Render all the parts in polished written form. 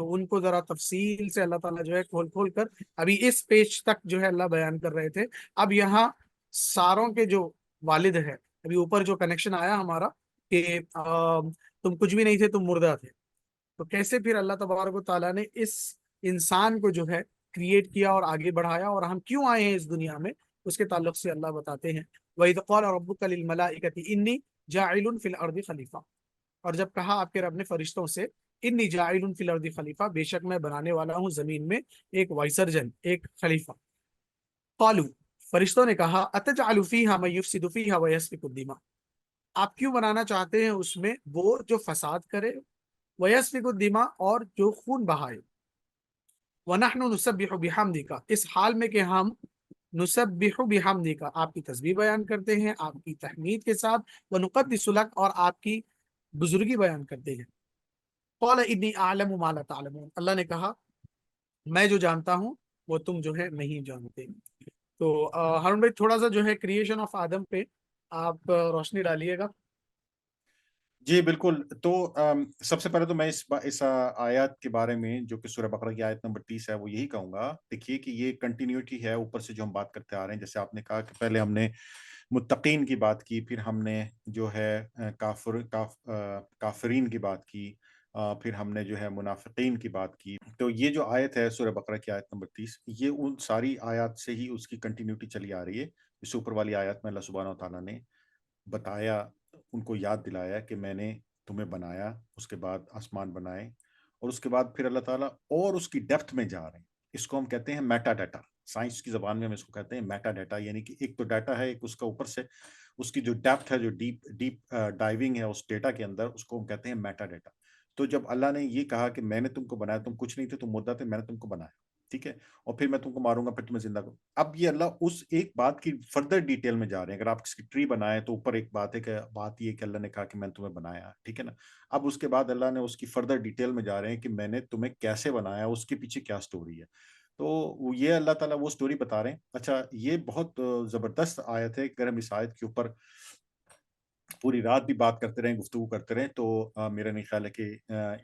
تو ان کو ذرا تفصیل سے اللہ تعالیٰ جو ہے کھول کھول کر ابھی اس پیج تک جو ہے اللہ بیان کر رہے تھے. اب یہاں ساروں کے جو والد ہے، ابھی اوپر جو کنیکشن آیا ہمارا کہ تم کچھ بھی نہیں تھے، تم مردہ تھے، تو کیسے پھر اللہ تبارک و تعالیٰ نے اس انسان کو جو ہے کریٹ کیا اور آگے بڑھایا، اور ہم کیوں آئے ہیں اس دنیا میں، اس کے تعلق سے اللہ بتاتے ہیں. وَإِذْ قَالَ رَبُّكَ لِلْمَلَائِكَةِ إِنِّي جَاعِلٌ فِي الْأَرْضِ خلیفہ، اور جب کہا آپ کے رب نے فرشتوں سے انی جاعل فی الارض خلیفہ، بے شک میں بنانے والا ہوں زمین میں ایک وائسرجن، ایک خلیفہ. قالوا، فرشتوں نے کہا اتجعل فیہا من یفسد فیہا ویسفک الدماء، آپ کیوں بنانا چاہتے ہیں اس میں وہ جو فساد کرے، ویسفک الدماء اور جو خون بہائے. ونحن نسبح بحمدک، اس حال میں کہ ہم نسبح بحمدک، آپ کی تسبیح بیان کرتے ہیں آپ کی تحمید کے ساتھ، ونقدس لک، اور آپ کی بزرگی بیان کرتے ہیں. قال انی اعلم ما لا تعلمون، اللہ نے کہا میں جو جانتا ہوں وہ تم جو ہے نہیں جانتے. تو ہارون بھائی تھوڑا سا جو ہے کریشن آف آدم پہ آپ روشنی ڈالیے گا. جی بالکل. تو سب سے پہلے تو میں اس آیات کے بارے میں جو کہ سورہ بقرہ کی آیت نمبر 30 ہے وہ یہی کہوں گا. دیکھیے کہ یہ کنٹینیوٹی ہے اوپر سے جو ہم بات کرتے آ رہے ہیں. جیسے آپ نے کہا کہ پہلے ہم نے متقین کی بات کی، پھر ہم نے جو ہے کافرین کی بات کی، پھر ہم نے جو ہے منافقین کی بات کی. تو یہ جو آیت ہے سورہ بقرہ کی آیت نمبر 30، یہ ان ساری آیات سے ہی اس کی کنٹینیوٹی چلی آ رہی ہے. اس اوپر والی آیات میں اللہ سبحانہ و تعالیٰ نے بتایا، ان کو یاد دلایا کہ میں نے تمہیں بنایا، اس کے بعد آسمان بنائے، اور اس کے بعد پھر اللہ تعالیٰ اور اس کی ڈیپتھ میں جا رہے ہیں. اس کو ہم کہتے ہیں میٹا ڈیٹا. سائنس کی زبان میں ہم اس کو کہتے ہیں میٹا ڈیٹا، یعنی کہ ایک تو ڈیٹا ہے، ایک اس کا اوپر سے اس کی جو ڈیپتھ ہے، جو ڈیپ ڈائیونگ ہے اس ڈیٹا کے اندر، اس کو ہم کہتے ہیں میٹا ڈیٹا. تو جب اللہ نے یہ کہا کہ میں نے تم کو بنایا، تم کچھ نہیں تھے، تم مردہ تھے، میں نے تم کو بنایا، ٹھیک ہے، اور پھر میں تم کو ماروں گا، پھر تمہیں زندہ کروں. اب یہ اللہ اس ایک بات کی فردر ڈیٹیل میں جا رہے ہیں. اگر آپ کسی ٹری بنائیں تو اوپر ایک بات ہے کہ بات یہ کہ اللہ نے کہا کہ میں نے تمہیں بنایا، ٹھیک ہے نا. اب اس کے بعد اللہ نے اس کی فردر ڈیٹیل میں جا رہے ہیں کہ میں نے تمہیں کیسے بنایا، اس کے پیچھے کیا سٹوری ہے. تو یہ اللہ تعالیٰ وہ سٹوری بتا رہے ہیں. اچھا، یہ بہت زبردست آیت ہے. اگر ہم اس آیت کے اوپر پوری رات بھی بات کرتے رہیں، گفتگو کرتے رہیں، تو میرا نہیں خیال ہے کہ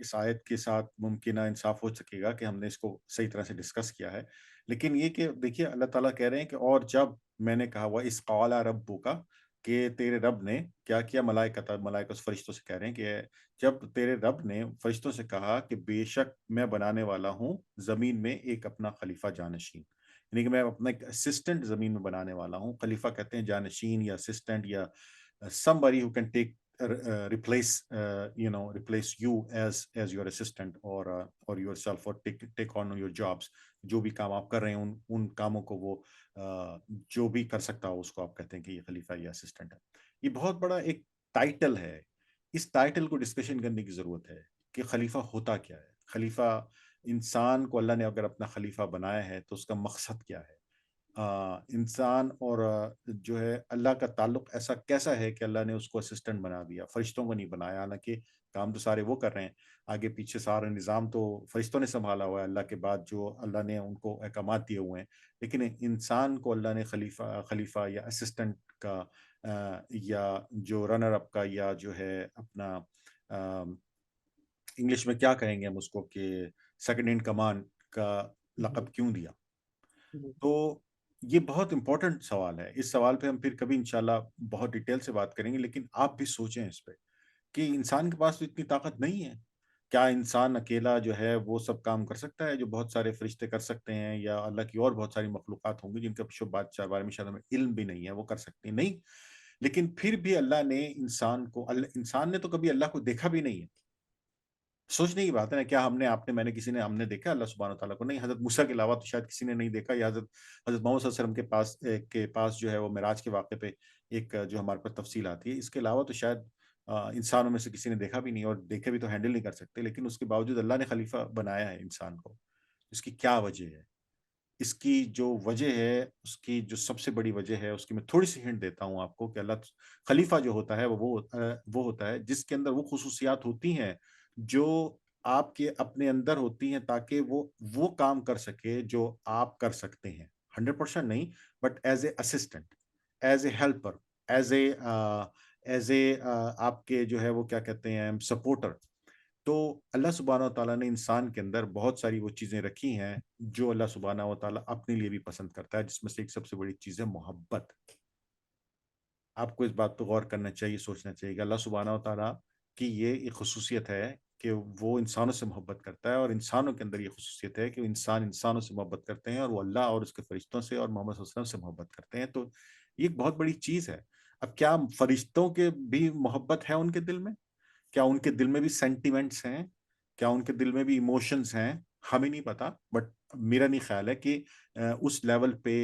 اس آیت کے ساتھ ممکنہ انصاف ہو سکے گا کہ ہم نے اس کو صحیح طرح سے ڈسکس کیا ہے. لیکن یہ کہ دیکھیے اللہ تعالیٰ کہہ رہے ہیں کہ اور جب میں نے کہا ہوا اس قال ربک، کہ تیرے رب نے کیا کیا، ملائکہ فرشتوں سے کہہ رہے ہیں کہ جب تیرے رب نے فرشتوں سے کہا کہ بے شک میں بنانے والا ہوں زمین میں ایک اپنا خلیفہ جانشین، یعنی کہ میں اپنا ایک اسسٹنٹ زمین میں بنانے والا ہوں. خلیفہ کہتے ہیں جانشین یا اسسٹنٹ یا somebody who can take replace you as your assistant or yourself, or take on your jobs. جو بھی کام آپ کر رہے ہیں ان کاموں کو وہ جو بھی کر سکتا ہو اس کو آپ کہتے ہیں کہ یہ خلیفہ یا اسسٹنٹ ہے. یہ بہت بڑا ایک ٹائٹل ہے. اس ٹائٹل کو ڈسکشن کرنے کی ضرورت ہے کہ خلیفہ ہوتا کیا ہے. خلیفہ انسان کو اللہ نے اگر اپنا خلیفہ بنایا ہے تو اس کا مقصد کیا ہے. انسان اور جو ہے اللہ کا تعلق ایسا کیسا ہے کہ اللہ نے اس کو اسسٹنٹ بنا دیا، فرشتوں کو نہیں بنایا. حالانکہ کام تو سارے وہ کر رہے ہیں، آگے پیچھے سارا نظام تو فرشتوں نے سنبھالا ہوا ہے اللہ کے بعد جو اللہ نے ان کو احکامات دیے ہوئے ہیں. لیکن انسان کو اللہ نے خلیفہ یا اسسٹنٹ کا یا جو رنر اپ کا یا جو ہے اپنا انگلش میں کیا کہیں گے ہم اس کو کہ سیکنڈ ان کمانڈ کا لقب کیوں دیا. تو یہ بہت امپورٹنٹ سوال ہے. اس سوال پہ ہم پھر کبھی انشاءاللہ بہت ڈیٹیل سے بات کریں گے. لیکن آپ بھی سوچیں اس پہ کہ انسان کے پاس تو اتنی طاقت نہیں ہے. کیا انسان اکیلا جو ہے وہ سب کام کر سکتا ہے جو بہت سارے فرشتے کر سکتے ہیں، یا اللہ کی اور بہت ساری مخلوقات ہوں گی جن کا بارے میں شاید ہمیں علم بھی نہیں ہے، وہ کر سکتے نہیں. لیکن پھر بھی اللہ نے انسان نے تو کبھی اللہ کو دیکھا بھی نہیں ہے. سوچنے کی بات ہے نا. کیا میں نے کسی نے ہم نے دیکھا اللہ سبحانہ و تعالیٰ کو؟ نہیں. حضرت موسیٰ کے علاوہ تو شاید کسی نے نہیں دیکھا. یا حضرت محمد صلی اللہ علیہ وسلم کے پاس جو ہے وہ معراج کے واقعے پہ ایک جو ہمارے پاس تفصیل آتی ہے. اس کے علاوہ تو شاید انسانوں میں سے کسی نے دیکھا بھی نہیں، اور دیکھے بھی تو ہینڈل نہیں کر سکتے. لیکن اس کے باوجود اللہ نے خلیفہ بنایا ہے انسان کو. اس کی کیا وجہ ہے؟ اس کی جو وجہ ہے، اس کی جو سب سے بڑی وجہ ہے، اس کی میں تھوڑی سی ہنٹ دیتا ہوں آپ کو کہ اللہ خلیفہ جو ہوتا ہے وہ ہوتا ہے جس کے اندر وہ خصوصیات ہوتی ہیں جو آپ کے اپنے اندر ہوتی ہیں، تاکہ وہ کام کر سکے جو آپ کر سکتے ہیں. 100% نہیں، but as a assistant, as a helper, as a آپ کے جو ہے وہ کیا کہتے ہیں سپورٹر. تو اللہ سبحانہ و تعالیٰ نے انسان کے اندر بہت ساری وہ چیزیں رکھی ہیں جو اللہ سبحانہ و تعالیٰ اپنے لیے بھی پسند کرتا ہے، جس میں سے ایک سب سے بڑی چیز ہے محبت۔ آپ کو اس بات پہ غور کرنا چاہیے، سوچنا چاہیے کہ اللہ سبحانہ و تعالیٰ کی یہ ایک خصوصیت ہے کہ وہ انسانوں سے محبت کرتا ہے، اور انسانوں کے اندر یہ خصوصیت ہے کہ انسان انسانوں سے محبت کرتے ہیں، اور وہ اللہ اور اس کے فرشتوں سے اور محمد صلی اللہ علیہ وسلم سے محبت کرتے ہیں۔ تو یہ ایک بہت بڑی چیز ہے۔ اب کیا فرشتوں کے بھی محبت ہے ان کے دل میں؟ کیا ان کے دل میں بھی سینٹیمنٹس ہیں؟ کیا ان کے دل میں بھی ایموشنز ہیں؟ ہمیں نہیں پتا، بٹ میرا نہیں خیال ہے کہ اس لیول پہ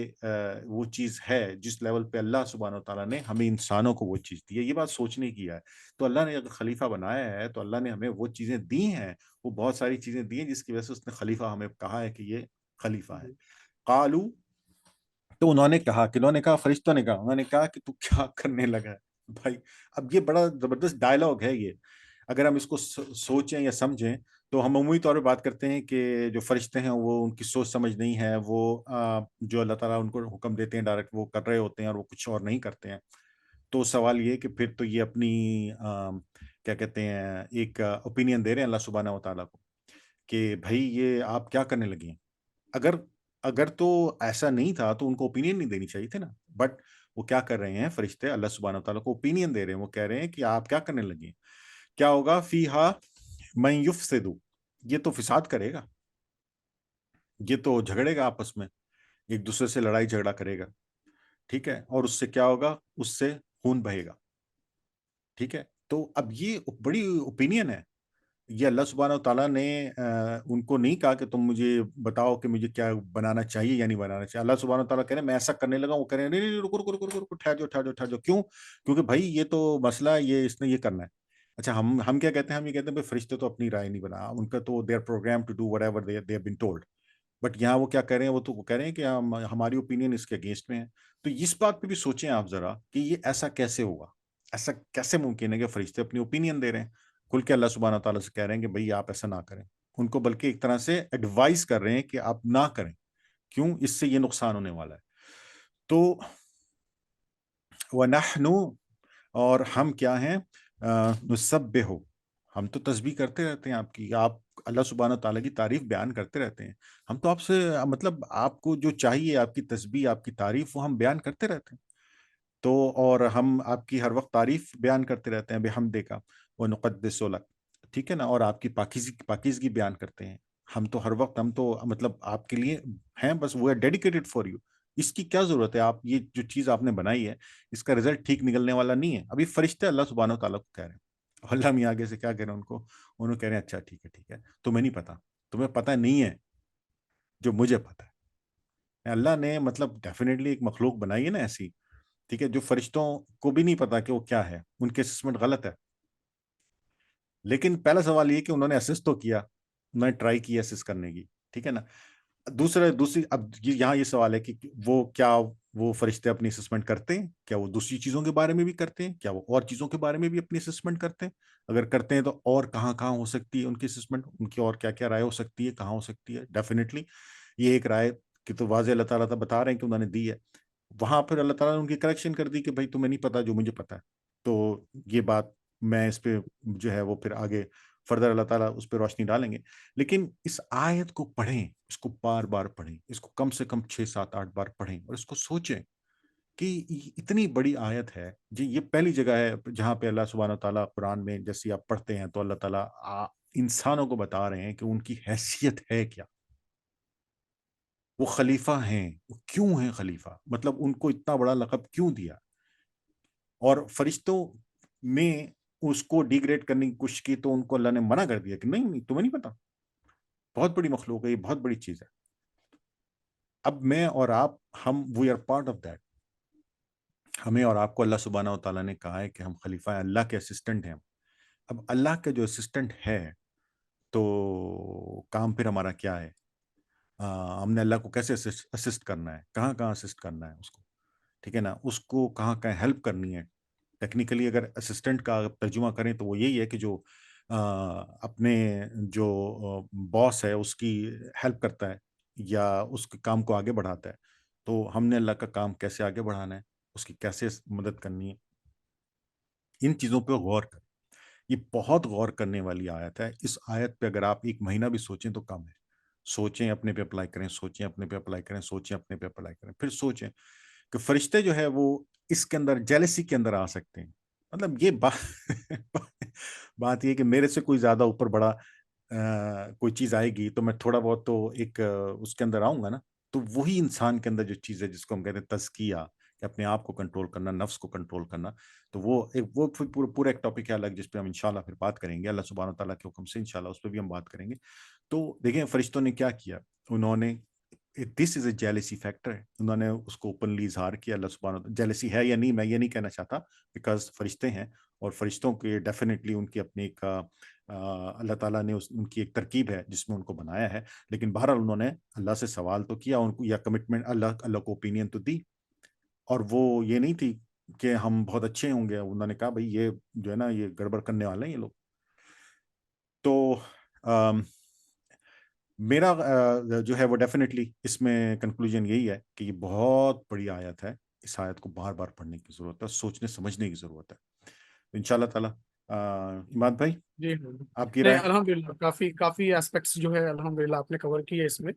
وہ چیز ہے جس لیول پہ اللہ سبحانہ و تعالیٰ نے ہمیں انسانوں کو وہ چیز دی ہے۔ یہ بات سوچنے کی ہے۔ تو اللہ نے اگر خلیفہ بنایا ہے تو اللہ نے ہمیں وہ چیزیں دی ہیں، وہ بہت ساری چیزیں دی ہیں جس کی وجہ سے اس نے خلیفہ ہمیں کہا ہے کہ یہ خلیفہ ہے۔ قالو، تو انہوں نے کہا کہ انہوں نے کہا، فرشتوں نے کہا، انہوں نے کہا کہ تو کیا کرنے لگا ہے بھائی؟ اب یہ بڑا زبردست ڈائلاگ ہے یہ، اگر ہم اس کو سوچیں یا سمجھیں تو ہم عمومی طور پہ بات کرتے ہیں کہ جو فرشتے ہیں وہ ان کی سوچ سمجھ نہیں ہے، وہ جو اللہ تعالیٰ ان کو حکم دیتے ہیں ڈائریکٹ وہ کر رہے ہوتے ہیں اور وہ کچھ اور نہیں کرتے ہیں۔ تو سوال یہ کہ پھر تو یہ اپنی کیا کہتے ہیں ایک اوپینین دے رہے ہیں اللہ سبحانہ و تعالیٰ کو کہ بھائی یہ آپ کیا کرنے لگے ہیں۔ اگر اگر تو ایسا نہیں تھا تو ان کو اوپینین نہیں دینی چاہیے تھے نا، بٹ وہ کیا کر رہے ہیں فرشتے اللہ سبحانہ و تعالیٰ کو اوپینین دے رہے ہیں، وہ کہہ رہے ہیں کہ آپ کیا کرنے لگے ہیں، کیا ہوگا فیہا من یفسد، یہ تو فساد کرے گا، یہ تو جھگڑے گا آپس میں، ایک دوسرے سے لڑائی جھگڑا کرے گا، ٹھیک ہے، اور اس سے کیا ہوگا، اس سے خون بہے گا، ٹھیک ہے۔ تو اب یہ بڑی اوپینین ہے، یہ اللہ سبحانہ و تعالیٰ نے ان کو نہیں کہا کہ تم مجھے بتاؤ کہ مجھے کیا بنانا چاہیے یا نہیں بنانا چاہیے۔ اللہ سبحانہ و تعالیٰ کہہ رہے ہیں میں ایسا کرنے لگا ہوں، وہ کہہ رہے ہیں نہیں نہیں رکو رکو رکو رکو رکو، ٹھہر جاؤ ٹھہر جاؤ ٹھہر جاؤ، کیوں؟ کیونکہ بھائی یہ تو مسئلہ ہے، یہ اس نے یہ کرنا ہے۔ اچھا ہم کیا کہتے ہیں، ہم یہ کہتے ہیں بھائی فرشتے تو اپنی رائے نہیں بنا، ان کا تو they are program to do whatever they have been told, but یہاں وہ کیا کہہ رہے ہیں، وہ تو وہ کہہ رہے ہیں کہ ہماری اوپینین اس کے اگینسٹ میں ہے۔ تو اس بات پہ بھی سوچیں آپ ذرا کہ یہ ایسا کیسے ہوگا، ایسا کیسے ممکن ہے کہ فرشتے اپنی اوپینین دے رہے ہیں، کھل کے اللہ سبحانہ تعالیٰ سے کہہ رہے ہیں کہ بھئی آپ ایسا نہ کریں، ان کو بلکہ ایک طرح سے ایڈوائز کر رہے ہیں کہ آپ نہ کریں، کیوں؟ اس سے یہ نقصان ہونے والا ہے۔ تو وَنَحْنُ، اور ہم کیا ہیں، نُسَبِّحُ، ہم تو تسبیح کرتے رہتے ہیں آپ کی، آپ اللہ سبحانہ تعالیٰ کی تعریف بیان کرتے رہتے ہیں، ہم تو آپ سے مطلب آپ کو جو چاہیے، آپ کی تسبیح، آپ کی تعریف، وہ ہم بیان کرتے رہتے ہیں۔ تو اور ہم آپ کی ہر وقت تعریف بیان کرتے رہتے ہیں بحمدے کا وَنُقَدِّسُ لَكَ، ٹھیک ہے نا، اور آپ کی پاکیزگی بیان کرتے ہیں۔ ہم تو ہر وقت، ہم تو مطلب آپ کے لیے ہیں، بس وہ ڈیڈیکیٹڈ فار یو، اس کی کیا ضرورت ہے، آپ یہ جو چیز آپ نے بنائی ہے اس کا رزلٹ ٹھیک نکلنے والا نہیں ہے۔ ابھی فرشتے اللہ سبحانہ و تعالیٰ کو کہہ رہے ہیں، اللہ میاں آگے سے کیا کہہ رہے ہیں ان کو، انہوں کہہ رہے ہیں اچھا ٹھیک ہے، تمہیں نہیں پتا، تمہیں پتا نہیں ہے جو مجھے پتا ہے۔ اللہ نے مطلب ڈیفینیٹلی ایک مخلوق بنائی ہے نا ایسی، ٹھیک ہے، جو فرشتوں کو بھی نہیں پتا کہ وہ کیا ہے، ان کے اسسمنٹ غلط ہے، لیکن پہلا سوال یہ کہ انہوں نے اسس تو کیا، انہوں نے ٹرائی کی اسس کرنے کی، ٹھیک ہے نا۔ دوسری اب یہاں یہ سوال ہے کہ وہ کیا وہ فرشتے اپنی اسسمنٹ کرتے ہیں، کیا وہ دوسری چیزوں کے بارے میں بھی کرتے ہیں، کیا وہ اور چیزوں کے بارے میں بھی اپنی اسسمنٹ کرتے ہیں؟ اگر کرتے ہیں تو اور کہاں کہاں ہو سکتی ہے ان کی اسسمنٹ، ان کی اور کیا کیا رائے ہو سکتی ہے، کہاں ہو سکتی ہے؟ ڈیفینیٹلی یہ ایک رائے کہ تو واضح اللہ تعالیٰ بتا رہے ہیں کہ انہوں نے دی ہے، وہاں پھر اللہ تعالیٰ نے ان کی کریکشن کر دی کہ بھائی تمہیں نہیں پتا جو مجھے پتا ہے۔ تو یہ بات میں اس پہ جو ہے وہ پھر آگے فردر اللہ تعالیٰ اس پہ روشنی ڈالیں گے، لیکن اس آیت کو پڑھیں، اس کو بار بار پڑھیں، اس کو کم سے کم 6 7 8 بار پڑھیں اور اس کو سوچیں کہ اتنی بڑی آیت ہے جی، یہ پہلی جگہ ہے جہاں پہ اللہ سبحانہ تعالیٰ قرآن میں جیسے آپ پڑھتے ہیں تو اللہ تعالیٰ انسانوں کو بتا رہے ہیں کہ ان کی حیثیت ہے کیا، وہ خلیفہ ہیں، وہ کیوں ہیں خلیفہ، مطلب ان کو اتنا بڑا لقب کیوں دیا، اور فرشتوں میں اس کو ڈیگریڈ کرنے کی کوشش کی تو ان کو اللہ نے منع کر دیا کہ نہیں تمہیں نہیں پتا، بہت بڑی مخلوق ہے، یہ بہت بڑی چیز ہے۔ اب میں اور آپ، ہم we are part of that, ہمیں اور آپ کو اللہ سبحانہ و تعالیٰ نے کہا ہے کہ ہم خلیفہ ہیں، اللہ کے اسسٹنٹ ہیں۔ اب اللہ کا جو اسسٹنٹ ہے تو کام پھر ہمارا کیا ہے، ہم نے اللہ کو کیسے اسسٹ کرنا ہے، کہاں کہاں اسسٹ کرنا ہے اس کو، ٹھیک ہے نا، اس کو کہاں کہاں ہیلپ کرنی ہے۔ ٹیکنیکلی اگر اسسٹنٹ کا ترجمہ کریں تو وہ یہی ہے کہ جو اپنے جو باس ہے اس کی ہیلپ کرتا ہے یا اس کے کام کو آگے بڑھاتا ہے، تو ہم نے اللہ کا کام کیسے آگے بڑھانا ہے، اس کی کیسے مدد کرنی ہے، ان چیزوں پہ غور کریں۔ یہ بہت غور کرنے والی آیت ہے. اس آیت پہ اگر آپ ایک مہینہ بھی سوچیں تو کم ہے. سوچیں اپنے پہ اپلائی کریں، سوچیں اپنے پہ اپلائی کریں، سوچیں اپنے پہ اپلائی کریں، پھر سوچیں کہ فرشتے جو ہے وہ اس کے اندر جیلسی کے اندر آ سکتے ہیں. مطلب یہ بات یہ کہ میرے سے کوئی زیادہ اوپر بڑا کوئی چیز آئے گی تو میں تھوڑا بہت تو ایک اس کے اندر آؤں گا نا. تو وہی انسان کے اندر جو چیز ہے جس کو ہم کہتے ہیں تزکیہ، کہ اپنے آپ کو کنٹرول کرنا، نفس کو کنٹرول کرنا، تو وہ پورا ایک ٹاپک ہے الگ جس پہ ہم انشاءاللہ پھر بات کریں گے اللہ سبحانہ تعالیٰ کے حکم سے. انشاءاللہ اس پہ بھی ہم بات کریں گے. تو دیکھیں فرشتوں نے کیا کیا. انہوں نے دس از اے جیلسی فیکٹر ہے، انہوں نے اس کو اوپنلی اظہار کیا. اللہ سبحانہ جیلسی ہے یا نہیں میں یہ نہیں کہنا چاہتا، بیکاز فرشتے ہیں اور فرشتوں کے ڈیفینیٹلی ان کی اپنی ایک اللہ تعالیٰ نے ان کی ایک ترکیب ہے جس میں ان کو بنایا ہے. لیکن بہرحال انہوں نے اللہ سے سوال تو کیا ان کو، یا کمٹمنٹ اللہ کو اوپینین تو دی. اور وہ یہ نہیں تھی کہ ہم بہت اچھے ہوں گے، انہوں نے کہا بھائی یہ جو ہے نا یہ گڑبڑ کرنے والے ہیں یہ لوگ. تو میرا جو ہے وہ ڈیفینیٹلی اس میں کنکلوژن یہی ہے کہ یہ بہت بڑی آیت ہے. اس آیت کو بار بار پڑھنے کی ضرورت ہے، سوچنے سمجھنے کی ضرورت ہے. ان شاء اللہ تعالیٰ عماد بھائی جی آپ کی نہیں رائے. الحمدللہ کافی کافی ایسپیکٹس جو ہے الحمدللہ آپ نے کور کیے اس میں.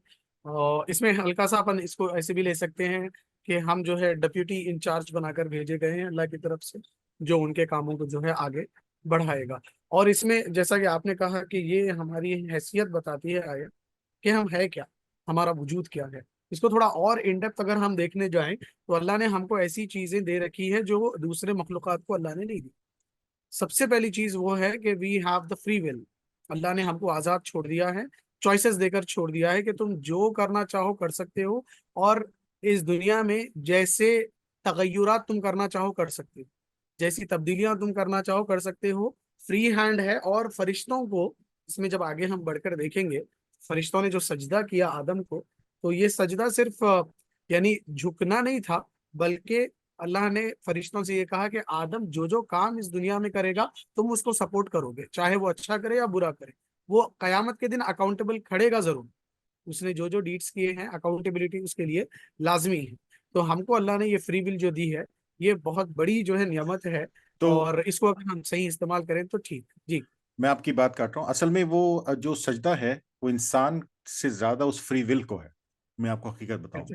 اور اس میں ہلکا سا اپن اس کو ایسے بھی لے سکتے ہیں کہ ہم جو ہے ڈپیوٹی انچارج بنا کر بھیجے گئے ہیں اللہ کی طرف سے، جو ان کے کاموں کو جو ہے آگے بڑھائے گا. اور اس میں جیسا کہ آپ نے کہا کہ یہ ہماری حیثیت بتاتی ہے آیت کہ ہم ہے کیا، ہمارا وجود کیا ہے. اس کو تھوڑا اور ان ڈیپتھ اگر ہم دیکھنے جائیں تو اللہ نے ہم کو ایسی چیزیں دے رکھی ہے جو دوسرے مخلوقات کو اللہ نے نہیں دی. سب سے پہلی چیز وہ ہے کہ we have the free will. اللہ نے ہم کو آزاد چھوڑ دیا ہے، چوائسیز دے کر چھوڑ دیا ہے کہ تم جو کرنا چاہو کر سکتے ہو، اور اس دنیا میں جیسے تغیرات تم کرنا چاہو کر سکتے ہو، جیسی تبدیلیاں تم کرنا چاہو کر سکتے ہو. فری ہینڈ ہے. اور فرشتوں کو اس میں جب آگے ہم بڑھ کر دیکھیں گے، فرشتوں نے جو سجدہ کیا آدم کو، تو یہ سجدہ صرف یعنی جھکنا نہیں تھا، بلکہ اللہ نے فرشتوں سے یہ کہا کہ آدم جو جو کام اس دنیا میں کرے گا تم اس کو سپورٹ کرو گے، چاہے وہ اچھا کرے یا برا کرے. وہ قیامت کے دن اکاؤنٹیبل کھڑے گا ضرور. اس نے جو جو ڈیٹس کیے ہیں اکاؤنٹیبلٹی اس کے لیے لازمی ہے. تو ہم کو اللہ نے یہ فری ول جو دی ہے یہ بہت بڑی جو ہے نعمت ہے. تو اور اس کو اگر ہم صحیح استعمال کریں تو ٹھیک. جی میں آپ کی بات کاٹ رہا ہوں. اصل میں وہ جو سجدہ ہے وہ انسان سے زیادہ اس فری ول کو ہے. میں آپ کو حقیقت بتاؤں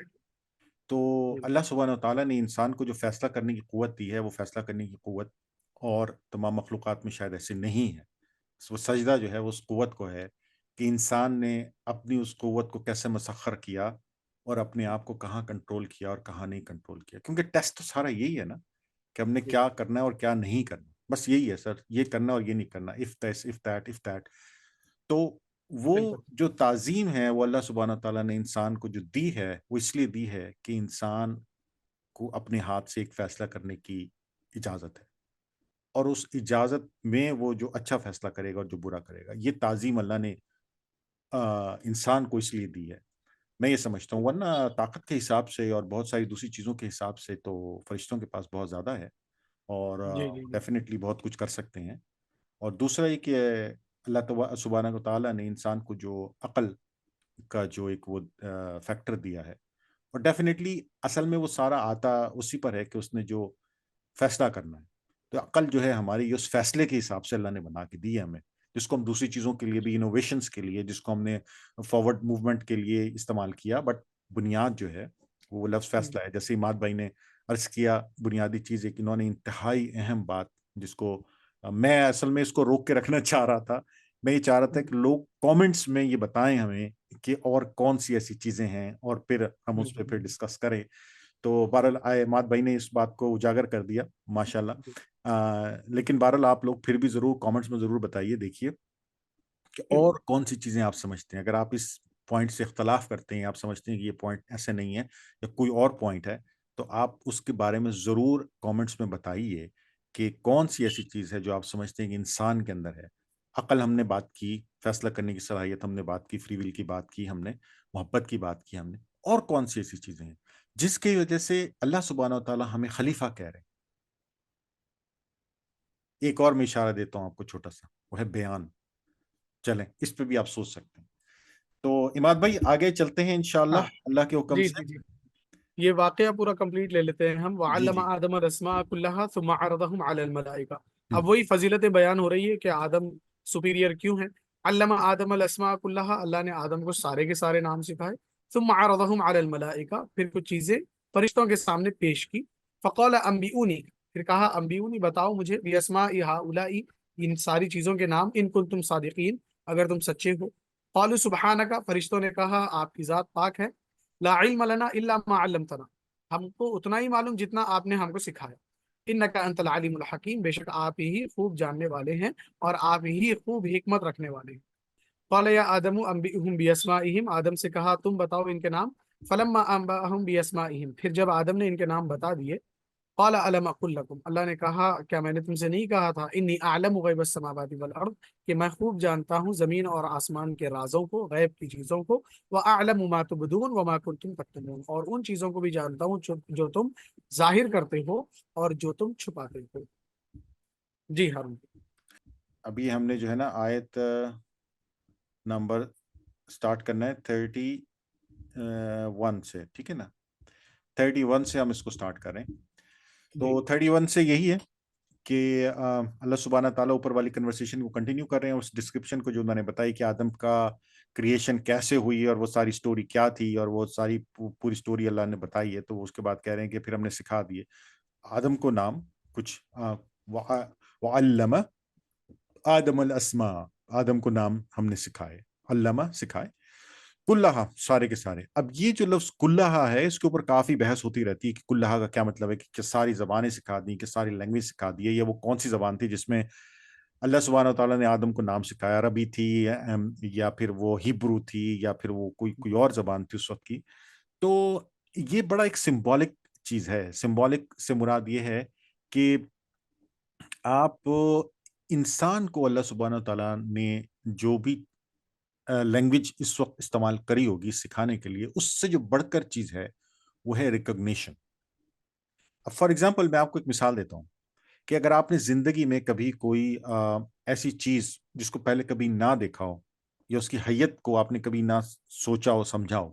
تو اللہ سبحانہ وتعالیٰ نے انسان کو جو فیصلہ کرنے کی قوت دی ہے، وہ فیصلہ کرنے کی قوت اور تمام مخلوقات میں شاید ایسے نہیں ہے. وہ سجدہ جو ہے وہ اس قوت کو ہے کہ انسان نے اپنی اس قوت کو کیسے مسخر کیا اور اپنے آپ کو کہاں کنٹرول کیا اور کہاں نہیں کنٹرول کیا. کیونکہ ٹیسٹ تو سارا یہی ہے نا کہ ہم نے کیا کرنا ہے اور کیا نہیں کرنا. بس یہی ہے سر، یہ کرنا اور یہ نہیں کرنا. If this if that if that. تو وہ بالکل جو تعظیم ہے وہ اللہ سبحانہ تعالیٰ نے انسان کو جو دی ہے وہ اس لیے دی ہے کہ انسان کو اپنے ہاتھ سے ایک فیصلہ کرنے کی اجازت ہے، اور اس اجازت میں وہ جو اچھا فیصلہ کرے گا اور جو برا کرے گا. یہ تعظیم اللہ نے انسان کو اس لیے دی ہے. میں یہ سمجھتا ہوں، ورنہ طاقت کے حساب سے اور بہت ساری دوسری چیزوں کے حساب سے تو فرشتوں کے پاس بہت زیادہ ہے اور جی جی جی ڈیفینیٹلی بہت کچھ کر سکتے ہیں. اور دوسرا یہ کہ اللہ سبحانہ تعالیٰ نے انسان کو جو عقل کا جو ایک وہ فیکٹر دیا ہے، اور ڈیفینیٹلی اصل میں وہ سارا آتا اسی پر ہے کہ اس نے جو فیصلہ کرنا ہے. تو عقل جو ہے ہماری اس فیصلے کے حساب سے اللہ نے بنا کے دی ہے ہمیں، جس کو ہم دوسری چیزوں کے لیے بھی، انوویشنز کے لیے، جس کو ہم نے فارورڈ موومنٹ کے لیے استعمال کیا. بٹ بنیاد جو ہے وہ لفظ فیصلہ ہے. جیسے اماد بھائی نے عرض کیا، بنیادی چیز ایک انہوں نے انتہائی اہم بات جس کو میں اصل میں اس کو روک کے رکھنا چاہ رہا تھا. میں یہ چاہ رہا تھا کہ لوگ کامنٹس میں یہ بتائیں ہمیں کہ اور کون سی ایسی چیزیں ہیں اور پھر ہم اس پہ پھر ڈسکس کریں. تو بہرحال مات بھائی نے اس بات کو اجاگر کر دیا ماشاءاللہ. لیکن بہرحال آپ لوگ پھر بھی ضرور کامنٹس میں ضرور بتائیے، دیکھیے کہ اور کون سی چیزیں آپ سمجھتے ہیں. اگر آپ اس پوائنٹ سے اختلاف کرتے ہیں، آپ سمجھتے ہیں کہ یہ پوائنٹ ایسے نہیں ہے یا کوئی اور پوائنٹ ہے، تو آپ اس کے بارے میں ضرور کامنٹس میں بتائیے کہ کون سی ایسی چیز ہے جو آپ سمجھتے ہیں کہ انسان کے اندر ہے. عقل ہم نے بات کی، فیصلہ کرنے کی صلاحیت ہم نے بات کی، فری ول کی بات کی ہم نے، محبت کی بات کی ہم نے. اور کون سی ایسی چیزیں ہیں جس کی وجہ سے اللہ سبحانہ و تعالیٰ ہمیں خلیفہ کہہ رہے ہیں. ایک اور میں اشارہ دیتا ہوں آپ کو چھوٹا سا، وہ ہے بیان. چلیں اس پہ بھی آپ سوچ سکتے ہیں. تو اماد بھائی آگے چلتے ہیں انشاءاللہ ہاں اللہ کے حکم جی سے. جی جی یہ واقعہ پورا کمپلیٹ لے لیتے ہیں ہم. جی وعلم جی آدم الاسماء كلها ثم عرضهم على الملائکہ. اب وہی فضیلت بیان ہو رہی ہے کہ آدم سپیریئر کیوں ہے. علم آدم الاسماء کلھا، اللہ نے آدم کو سارے کے سارے نام سکھائے. ثم عرضهم على الملائکہ، پھر کچھ چیزیں فرشتوں کے سامنے پیش کی. فقال انبئونی، پھر کہا انبئونی بتاؤ مجھے، باسماء هؤلاء، ان ساری چیزوں کے نام، ان کنتم صادقین، اگر تم سچے ہو. قالوا سبحانک، فرشتوں نے کہا آپ کی ذات پاک ہے. لا علم لنا الا ما علمتنا، ہم کو اتنا ہی معلوم جتنا آپ نے ہم کو سکھایا. انک انت العلیم الحکیم، بے شک آپ ہی خوب جاننے والے ہیں اور آپ ہی خوب حکمت رکھنے والے ہیں. قال یا آدم انبئهم باسمائهم، آدم سے کہا تم بتاؤ ان کے نام. فلما انبأهم باسمائهم، پھر جب آدم نے ان کے نام بتا دیے. قال الم اقل لكم، اللہ نے کہا کیا میں نے تم سے نہیں کہا تھا، انی اعلم غیب السماوات والارض، کہ میں خوب جانتا ہوں زمین اور آسمان کے رازوں کو، غیب کی چیزوں کو. واعلم ما تبدون وما کنتم تکتمون، اور ان چیزوں کو بھی جانتا ہوں جو تم ظاہر کرتے ہو اور جو تم چھپاتے ہو. جی ہارون. ابھی ہم نے جو ہے نا آیت نمبر سٹارٹ کرنا ہے 31 سے، ٹھیک ہے نا. 31 سے ہم اس کو سٹارٹ کریں. تو 31 سے یہی ہے کہ اللہ سبحانہ تعالیٰ اوپر والی کنورسیشن کو کنٹینیو کر رہے ہیں، اس ڈسکرپشن کو جو انہوں نے بتائی کہ آدم کا کریشن کیسے ہوئی اور وہ ساری سٹوری کیا تھی، اور وہ ساری پوری سٹوری اللہ نے بتائی ہے. تو اس کے بعد کہہ رہے ہیں کہ پھر ہم نے سکھا دیے آدم کو نام کچھ. وعلم آدم الاسماء، آدم کو نام ہم نے سکھائے، علامہ سکھائے، کلہا سارے کے سارے. اب یہ جو لفظ کلہا ہے اس کے اوپر کافی بحث ہوتی رہتی ہے کہ کلہا کا کیا مطلب ہے، کہ ساری زبانیں سکھا دی، کہ ساری لینگویج سکھا دی ہے، یا وہ کون سی زبان تھی جس میں اللہ سبحانہ و تعالیٰ نے آدم کو نام سکھایا، عربی تھی یا پھر وہ ہیبرو تھی یا پھر وہ کوئی اور زبان تھی اس وقت کی. تو یہ بڑا ایک سمبولک چیز ہے. سمبولک سے مراد یہ ہے کہ آپ انسان کو اللہ سبحانہ و تعالیٰ نے جو بھی لینگویج اس وقت استعمال کری ہوگی سکھانے کے لیے، اس سے جو بڑھ کر چیز ہے وہ ہے ریکگنیشن. اب فار ایگزامپل میں آپ کو ایک مثال دیتا ہوں کہ اگر آپ نے زندگی میں کبھی کوئی ایسی چیز جس کو پہلے کبھی نہ دیکھا ہو، یا اس کی حیت کو آپ نے کبھی نہ سوچا ہو سمجھا ہو،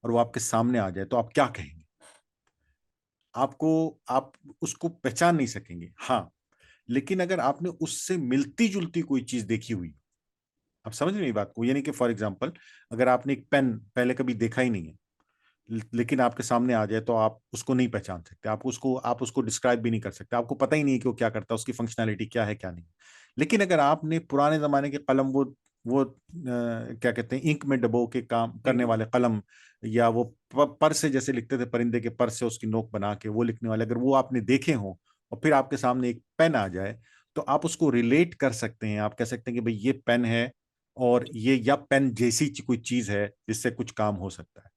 اور وہ آپ کے سامنے آ جائے، تو آپ کیا کہیں گے؟ آپ اس کو پہچان نہیں سکیں گے. ہاں، لیکن اگر آپ نے اس سے ملتی جلتی کوئی چیز دیکھی ہوئی، آپ سمجھ رہے ہیں بات کو، یعنی کہ فار ایگزامپل اگر آپ نے ایک پین پہلے کبھی دیکھا ہی نہیں ہے لیکن آپ کے سامنے آ جائے، تو آپ اس کو نہیں پہچان سکتے، آپ اس کو ڈسکرائب بھی نہیں کر سکتے، آپ کو پتہ ہی نہیں ہے کہ وہ کیا کرتا ہے، اس کی فنکشنالٹی کیا ہے کیا نہیں. لیکن اگر آپ نے پرانے زمانے کے قلم، وہ کیا کہتے ہیں، انک میں ڈبو کے کام کرنے والے قلم، یا وہ پر سے جیسے لکھتے تھے پرندے کے پر سے اس کی نوک بنا کے وہ لکھنے والے، اگر وہ آپ نے دیکھے ہوں اور پھر آپ کے سامنے ایک پین آ جائے، تو آپ اس کو ریلیٹ کر سکتے ہیں. آپ کہہ سکتے ہیں کہ بھئی یہ پین ہے، اور یہ یا پین جیسی کوئی چیز ہے جس سے کچھ کام ہو سکتا ہے.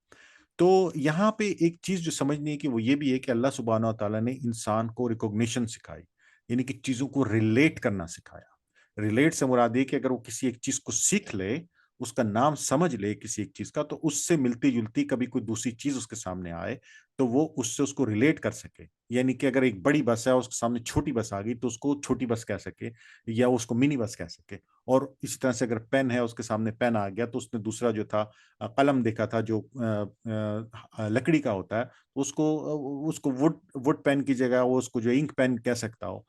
تو یہاں پہ ایک چیز جو سمجھنی ہے کہ وہ یہ بھی ہے کہ اللہ سبحانہ و تعالیٰ نے انسان کو ریکوگنیشن سکھائی، یعنی کہ چیزوں کو ریلیٹ کرنا سکھایا. ریلیٹ سے مراد یہ کہ اگر وہ کسی ایک چیز کو سیکھ لے، اس کا نام سمجھ لے کسی ایک چیز کا، تو اس سے ملتی جلتی کبھی کوئی دوسری چیز اس کے سامنے آئے تو وہ اس کو ریلیٹ کر سکے. یعنی کہ اگر ایک بڑی بس ہے، اس کے سامنے چھوٹی بس آ گئی، تو اس کو چھوٹی بس کہہ سکے یا اس کو منی بس کہہ سکے. اور اسی طرح سے اگر پین ہے، اس کے سامنے پین آ گیا، تو اس نے دوسرا جو تھا قلم دیکھا تھا جو لکڑی کا ہوتا ہے، اس کو وڈ پین کی جگہ وہ اس کو جو انک پین کہہ سکتا ہو.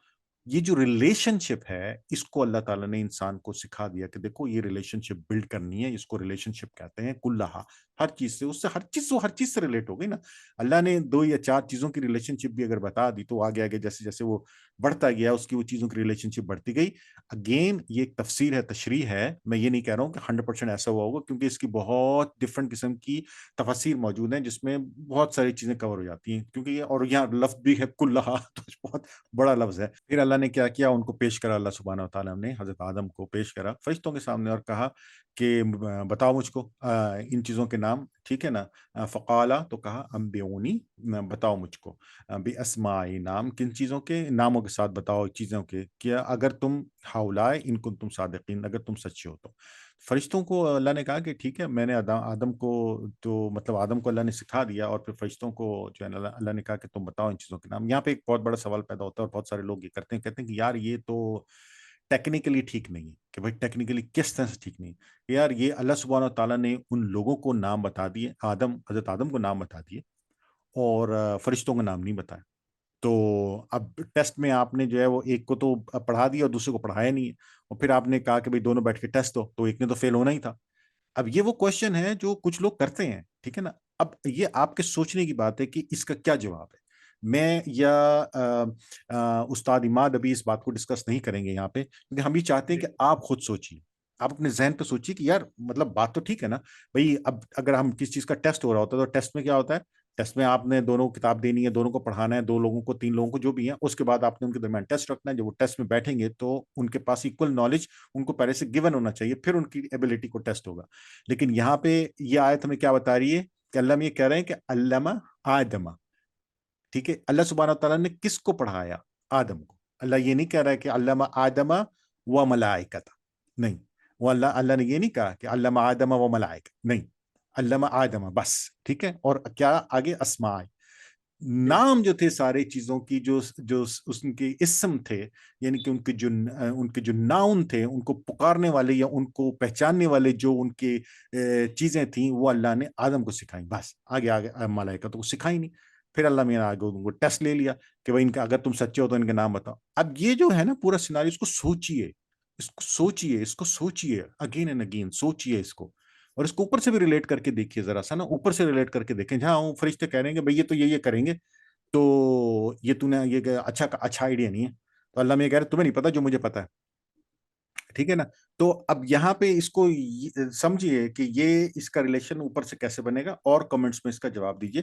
یہ جو ریلیشن شپ ہے، اس کو اللہ تعالیٰ نے انسان کو سکھا دیا کہ دیکھو یہ ریلیشن شپ بلڈ کرنی ہے. اس کو ریلیشن شپ کہتے ہیں کلہا. ہر چیز سے، اس سے ہر چیز سے ریلیٹ ہو گئی نا. اللہ نے 2 یا 4 چیزوں کی ریلیشن شپ بھی اگر بتا دی تو آگے آگے جیسے جیسے وہ بڑھتا گیا، اس کی وہ چیزوں کی ریلیشن شپ بڑھتی گئی. اگین یہ ایک تفسیر ہے، تشریح ہے. میں یہ نہیں کہہ رہا ہوں کہ 100% ایسا ہوا ہوگا، کیونکہ اس کی بہت ڈفرنٹ قسم کی تفاسیر موجود ہیں جس میں بہت ساری چیزیں کور ہو جاتی ہیں. کیونکہ یہ اور یہاں لفظ بھی ہے کلہا، تو بہت بڑا لفظ ہے. پھر اللہ نے کیا کیا، ان کو پیش کرا. اللہ سبحانہ و تعالیٰ نے حضرت آدم کو پیش کرا فرشتوں کے سامنے اور کہا کہ بتاؤ مجھ کو ان چیزوں کے نام، ٹھیک ہے نا. فقالا، تو کہا انبئونی، بتاؤ مجھ کو، باسماء، نام، کن چیزوں کے ناموں کے ساتھ بتاؤ چیزوں کے، کیا اگر تم ہاؤلائے ان کنتم صادقین، اگر تم سچے ہو تو. فرشتوں کو اللہ نے کہا کہ ٹھیک ہے، میں نے آدم کو، تو مطلب آدم کو اللہ نے سکھا دیا، اور پھر فرشتوں کو جو ہے اللہ نے کہا کہ تم بتاؤ ان چیزوں کے نام. یہاں پہ ایک بہت بڑا سوال پیدا ہوتا ہے، اور بہت سارے لوگ یہ کہتے ہیں کہ یار یہ تو ٹیکنیکلی ٹھیک نہیں ہے. کہ بھائی ٹیکنیکلی کس طرح سے ٹھیک نہیں ہے یار؟ یہ اللہ سبحانہ و تعالیٰ نے ان لوگوں کو نام بتا دیے، حضرت آدم کو نام بتا دیے، اور فرشتوں کا نام نہیں بتایا. تو اب ٹیسٹ میں آپ نے جو ہے وہ ایک کو تو پڑھا دیا اور دوسرے کو پڑھایا نہیں ہے، اور پھر آپ نے کہا کہ بھائی دونوں بیٹھ کے ٹیسٹ دو، تو ایک نے تو فیل ہونا ہی تھا۔ اب یہ وہ کوشچن ہے جو کچھ لوگ کرتے ہیں، ٹھیک ہے نا۔ اب یہ آپ کے سوچنے کی بات ہے کہ اس کا کیا جواب ہے۔ میں یا استاد عماد ابھی اس بات کو ڈسکس نہیں کریں گے یہاں پہ، کیونکہ ہم بھی چاہتے ہیں کہ آپ خود سوچیے، آپ اپنے ذہن پہ سوچیے کہ یار مطلب بات تو ٹھیک ہے نا بھائی۔ اب اگر ہم کس چیز کا ٹیسٹ ہو رہا ہوتا ہے تو ٹیسٹ میں کیا ہوتا ہے، ٹیسٹ میں آپ نے دونوں کو کتاب دینی ہے، دونوں کو پڑھانا ہے، دو لوگوں کو، تین لوگوں کو، جو بھی ہیں، اس کے بعد آپ نے ان کے درمیان ٹیسٹ رکھنا ہے۔ جب وہ ٹیسٹ میں بیٹھیں گے تو ان کے پاس ایکول نالج ان کو پہلے سے گیون ہونا چاہیے، پھر ان کی ایبلٹی کو ٹیسٹ ہوگا۔ لیکن یہاں پہ یہ آیت ہمیں کیا بتا رہی ہے کہ اللہ میں یہ کہہ رہے ہیں کہ علمہ آدم، ٹھیک ہے، اللہ سبحانہ تعالیٰ نے کس کو پڑھایا؟ آدم کو۔ اللہ یہ نہیں کہہ رہا ہے کہ علمہ آدم و ملائکۃ، نہیں، وہ اللہ نے یہ نہیں کہا کہ علمہ آدم و ملائکہ، نہیں، علمہ آدم بس، ٹھیک ہے۔ اور کیا آگے؟ اسماء، نام جو تھے سارے چیزوں کی، جو اس کے اسم تھے، یعنی کہ ان کے جو ناؤن تھے، ان کو پکارنے والے یا ان کو پہچاننے والے جو ان کے چیزیں تھیں، وہ اللہ نے آدم کو سکھائیں، بس۔ آگے ملائکہ تو سکھائی نہیں۔ پھر اللہ میں نے آگے ان کو ٹیسٹ لے لیا کہ بھائی ان کا اگر تم سچے ہو تو ان کے نام بتاؤ۔ اب یہ جو ہے نا پورا سیناریو، اس کو سوچیے، اس کو سوچیے، اس کو سوچیے اگین اینڈ اگین، سوچیے اس کو، اور اس کو اوپر سے بھی ریلیٹ کر کے دیکھیے، ذرا سا نا اوپر سے ریلیٹ کر کے دیکھیں، جہاں وہ فرشتے کہہ رہے ہیں کہ بھئی یہ تو یہ کریں گے، تو یہ تو نے یہ اچھا آئیڈیا نہیں ہے، تو اللہ میں یہ کہہ رہے تمہیں نہیں پتا جو مجھے پتا ہے، ٹھیک ہے نا۔ تو اب یہاں پہ اس کو سمجھیے کہ یہ اس کا ریلیشن اوپر سے کیسے بنے گا، اور کمنٹس میں اس کا جواب دیجیے۔